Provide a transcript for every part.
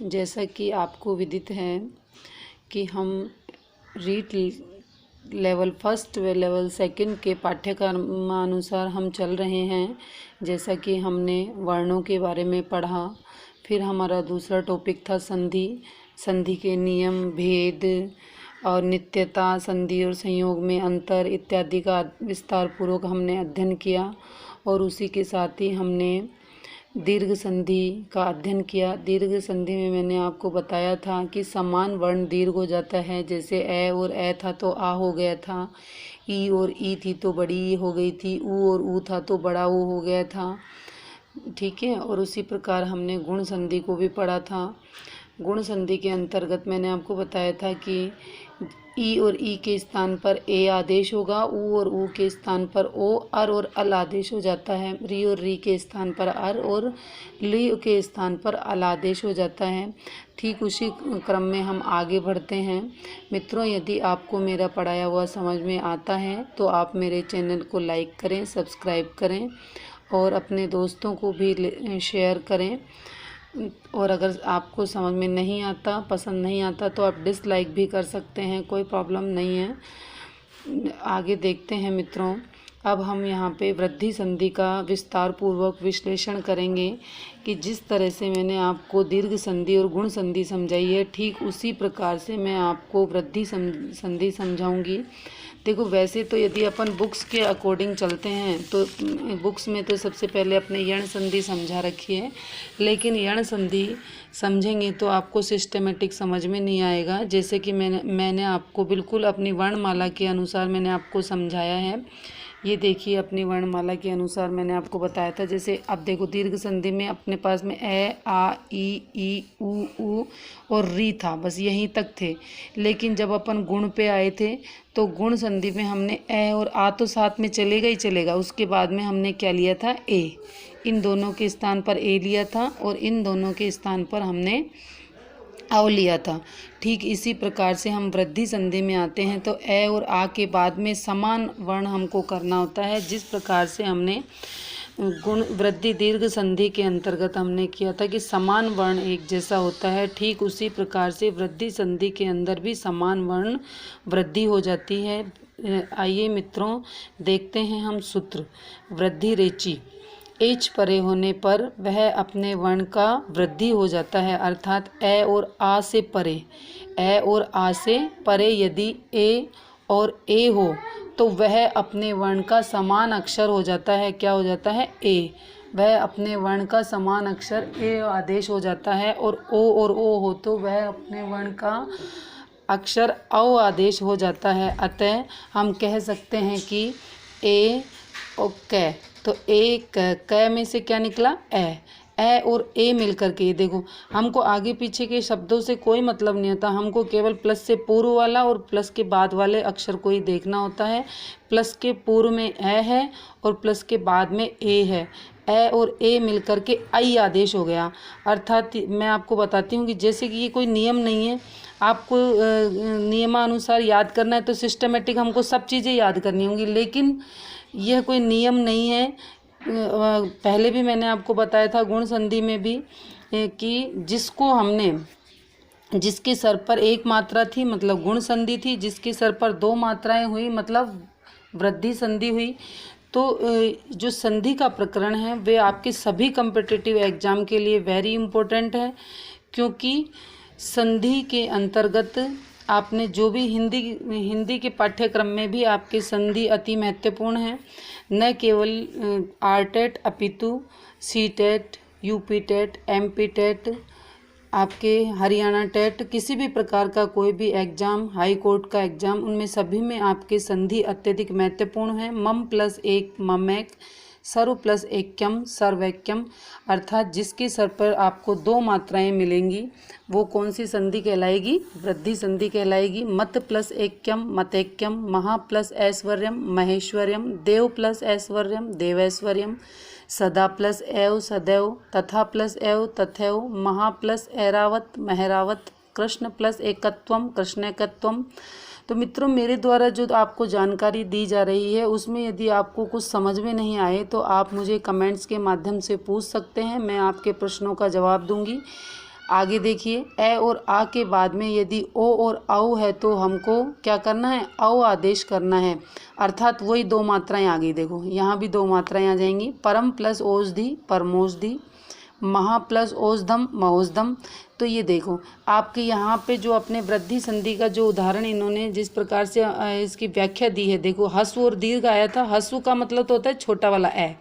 जैसा कि आपको विदित है कि हम रीट लेवल फर्स्ट व लेवल सेकंड के पाठ्यक्रमानुसार हम चल रहे हैं। जैसा कि हमने वर्णों के बारे में पढ़ा, फिर हमारा दूसरा टॉपिक था संधि, संधि के नियम, भेद और नित्यता, संधि और संयोग में अंतर इत्यादि का विस्तार पूर्वक हमने अध्ययन किया। और उसी के साथ ही हमने दीर्घ संधि का अध्ययन किया। दीर्घ संधि में मैंने आपको बताया था कि समान वर्ण दीर्घ हो जाता है। जैसे ए और ए था तो आ हो गया था, ई और ई थी तो बड़ी ई हो गई थी, ऊ और ऊ था तो बड़ा ऊ हो गया था। ठीक है। और उसी प्रकार हमने गुण संधि को भी पढ़ा था। गुण संधि के अंतर्गत मैंने आपको बताया था कि ई और ई के स्थान पर ए आदेश होगा, ऊ और ऊ के स्थान पर ओ, अर और अल आदेश हो जाता है। री और री के स्थान पर अर और ली के स्थान पर अल आदेश हो जाता है। ठीक उसी क्रम में हम आगे बढ़ते हैं। मित्रों, यदि आपको मेरा पढ़ाया हुआ समझ में आता है तो आप मेरे चैनल को लाइक करें, सब्सक्राइब करें और अपने दोस्तों को भी शेयर करें। और अगर आपको समझ में नहीं आता, पसंद नहीं आता तो आप डिसलाइक भी कर सकते हैं, कोई प्रॉब्लम नहीं है। आगे देखते हैं मित्रों। अब हम यहाँ पे वृद्धि संधि का विस्तार पूर्वक विश्लेषण करेंगे कि जिस तरह से मैंने आपको दीर्घ संधि और गुण संधि समझाई है, ठीक उसी प्रकार से मैं आपको वृद्धि संधि समझाऊंगी। देखो, वैसे तो यदि अपन बुक्स के अकॉर्डिंग चलते हैं तो बुक्स में तो सबसे पहले अपने यण संधि समझा रखी है, लेकिन यण संधि समझेंगे तो आपको सिस्टमेटिक समझ में नहीं आएगा। जैसे कि मैंने आपको बिल्कुल अपनी वर्णमाला के अनुसार मैंने आपको समझाया है। ये देखिए, अपनी वर्णमाला के अनुसार मैंने आपको बताया था। जैसे अब देखो, दीर्घ संधि में अपने पास में ए, आ, ई, ऊ और री था, बस यहीं तक थे। लेकिन जब अपन गुण पे आए थे तो गुण संधि में हमने ए और आ तो साथ में चलेगा ही चलेगा, उसके बाद में हमने क्या लिया था, ए। इन दोनों के स्थान पर ए लिया था और इन दोनों के स्थान पर हमने औ लिया था। ठीक इसी प्रकार से हम वृद्धि संधि में आते हैं तो ए और आ के बाद में समान वर्ण हमको करना होता है। जिस प्रकार से हमने गुण वृद्धि दीर्घ संधि के अंतर्गत हमने किया था कि समान वर्ण एक जैसा होता है, ठीक उसी प्रकार से वृद्धि संधि के अंदर भी समान वर्ण वृद्धि हो जाती है। आइए मित्रों, देखते हैं हम सूत्र। वृद्धि रेची, एच परे होने पर वह अपने वर्ण का वृद्धि हो जाता है, अर्थात ए और आ से परे। ए और आ से परे यदि ए और ए हो तो वह अपने वर्ण का समान अक्षर हो जाता है। क्या हो जाता है, ए। वह अपने वर्ण का समान अक्षर ए आदेश हो जाता है। और ओ हो तो वह अपने वर्ण का अक्षर औ आदेश हो जाता है। अतः हम कह सकते हैं कि ए और कै, तो ए कै में से क्या निकला, ए और ए मिलकर के, ये देखो, हमको आगे पीछे के शब्दों से कोई मतलब नहीं होता, हमको केवल प्लस से पूर्व वाला और प्लस के बाद वाले अक्षर को ही देखना होता है। प्लस के पूर्व में ए है और प्लस के बाद में ए है। ए और ए मिलकर के आई आदेश हो गया। अर्थात मैं आपको बताती हूँ कि जैसे कि ये कोई नियम नहीं है, आपको नियमानुसार याद करना है तो सिस्टमेटिक हमको सब चीज़ें याद करनी होंगी, लेकिन यह कोई नियम नहीं है। पहले भी मैंने आपको बताया था गुण संधि में भी कि जिसके सर पर एक मात्रा थी मतलब गुण संधि थी, जिसके सर पर दो मात्राएं हुई मतलब वृद्धि संधि हुई। तो जो संधि का प्रकरण है वे आपके सभी कॉम्पिटिटिव एग्जाम के लिए वेरी इम्पोर्टेंट है, क्योंकि संधि के अंतर्गत आपने जो भी हिंदी के पाठ्यक्रम में भी आपके संधि अति महत्वपूर्ण है। न केवल आरटेट अपितु CTET, UP TET, MP TET, आपके हरियाणा टेट, किसी भी प्रकार का कोई भी एग्ज़ाम, हाई कोर्ट का एग्ज़ाम, उनमें सभी में आपके संधि अत्यधिक महत्वपूर्ण है। मम प्लस एक ममेक, सर्व प्लस एक्यम सर्वैक्यम, अर्थात जिसके सर पर आपको दो मात्राएं मिलेंगी वो कौन सी संधि कहलाएगी, वृद्धि संधि कहलाएगी। मत प्लस एक्यम मतैक्यम, महा प्लस ऐश्वर्यम महेश्वर्यम, देव प्लस ऐश्वर्यम देवैश्वर्यम, सदा प्लस एव सदैव, तथा प्लस एव तथैव, महा प्लस ऐरावत महरावत, कृष्ण प्लस एकत्वम कृष्णैकत्वम। तो मित्रों, मेरे द्वारा जो आपको जानकारी दी जा रही है उसमें यदि आपको कुछ समझ में नहीं आए तो आप मुझे कमेंट्स के माध्यम से पूछ सकते हैं, मैं आपके प्रश्नों का जवाब दूंगी। आगे देखिए, ए और आ के बाद में यदि ओ और औ है तो हमको क्या करना है, औ आदेश करना है, अर्थात वही दो मात्राएं आ गई। देखो यहाँ भी दो मात्राएं आ जाएंगी, परम प्लस ओषधि परमोषधि, महा प्लस ओषधम महोषधम। तो ये देखो आपके यहाँ पे जो अपने वृद्धि संधि का जो उदाहरण इन्होंने जिस प्रकार से इसकी व्याख्या दी है, देखो ह्स्व और दीर्घ आया था। ह्स्व का मतलब तो होता है छोटा वाला ए,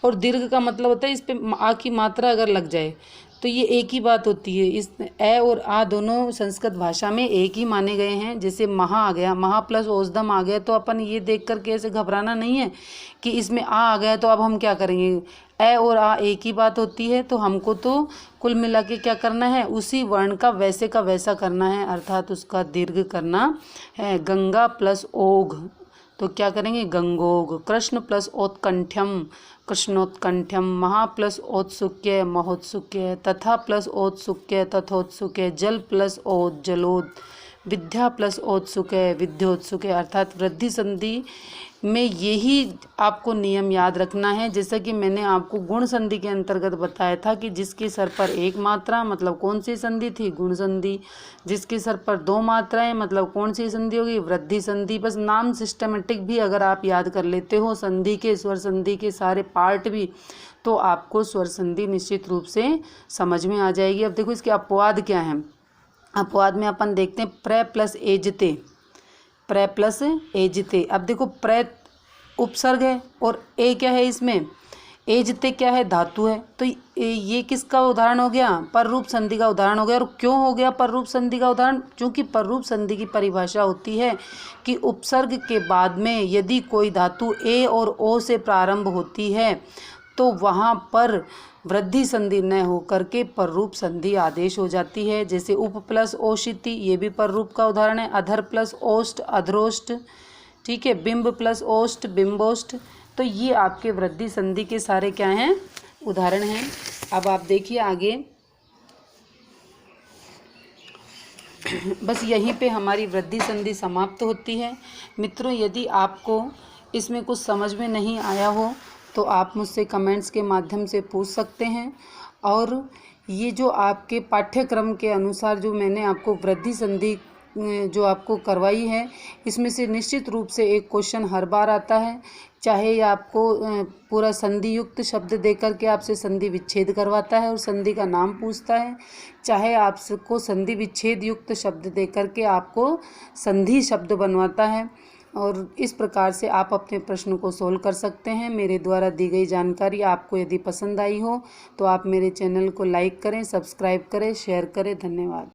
और दीर्घ का मतलब होता है इस पे आ की मात्रा अगर लग जाए तो ये एक ही बात होती है। इस ए और आ दोनों संस्कृत भाषा में एक ही माने गए हैं। जैसे महा आ गया, महा प्लस ओषधम आ गया, तो अपन ये देख करके ऐसे घबराना नहीं है कि इसमें आ गया तो अब हम क्या करेंगे। ए और आ एक ही बात होती है, तो हमको तो कुल मिला के क्या करना है, उसी वर्ण का वैसा करना है, अर्थात उसका दीर्घ करना है। गंगा प्लस ओघ तो क्या करेंगे, गंगोग। कृष्ण प्लस औत्कंठ्यम कृष्णोत्कंठ्यम, महा प्लस औत्सुक्य महोत्सुक्य, तथा प्लस औत्सुक्य तथोत्सुक्य, जल प्लस औद जलोद, विद्या प्लस औत्सुक्य विद्योत्सुक्य। अर्थात वृद्धि संधि में यही आपको नियम याद रखना है। जैसा कि मैंने आपको गुण संधि के अंतर्गत बताया था कि जिसके सर पर एक मात्रा मतलब कौन सी संधि थी, गुण संधि। जिसके सर पर दो मात्राएं मतलब कौन सी संधि होगी, वृद्धि संधि। बस नाम सिस्टमेटिक भी अगर आप याद कर लेते हो, संधि के स्वर संधि के सारे पार्ट भी, तो आपको स्वर संधि निश्चित रूप से समझ में आ जाएगी। अब देखो इसके अपवाद क्या हैं। अपवाद में अपन देखते हैं प्र प्लस एजते, प्र प्लस एजते। अब देखो प्र उपसर्ग है और ए क्या है इसमें, एजते क्या है, धातु है। तो ये किसका उदाहरण हो गया, पररूप संधि का उदाहरण हो गया। और क्यों हो गया पररूप संधि का उदाहरण, क्योंकि पररूप संधि की परिभाषा होती है कि उपसर्ग के बाद में यदि कोई धातु ए और ओ से प्रारंभ होती है तो वहाँ पर वृद्धि संधि न होकर के पररूप संधि आदेश हो जाती है। जैसे उप प्लस ओशिति, ये भी पररूप का उदाहरण है। अधर प्लस ओष्ठ अधरोष्ठ, ठीक है। बिंब प्लस ओष्ठ बिंबोष्ठ। तो ये आपके वृद्धि संधि के सारे क्या हैं, उदाहरण हैं। अब आप देखिए आगे, बस यहीं पे हमारी वृद्धि संधि समाप्त होती है। मित्रों, यदि आपको इसमें कुछ समझ में नहीं आया हो तो आप मुझसे कमेंट्स के माध्यम से पूछ सकते हैं। और ये जो आपके पाठ्यक्रम के अनुसार जो मैंने आपको वृद्धि संधि जो आपको करवाई है, इसमें से निश्चित रूप से एक क्वेश्चन हर बार आता है। चाहे ये आपको पूरा संधि युक्त शब्द देकर के आपसे संधि विच्छेद करवाता है और संधि का नाम पूछता है, चाहे आपको संधि विच्छेद युक्त शब्द देकर के आपको संधि शब्द बनवाता है। और इस प्रकार से आप अपने प्रश्न को सोल्व कर सकते हैं। मेरे द्वारा दी गई जानकारी आपको यदि पसंद आई हो तो आप मेरे चैनल को लाइक करें, सब्सक्राइब करें, शेयर करें। धन्यवाद।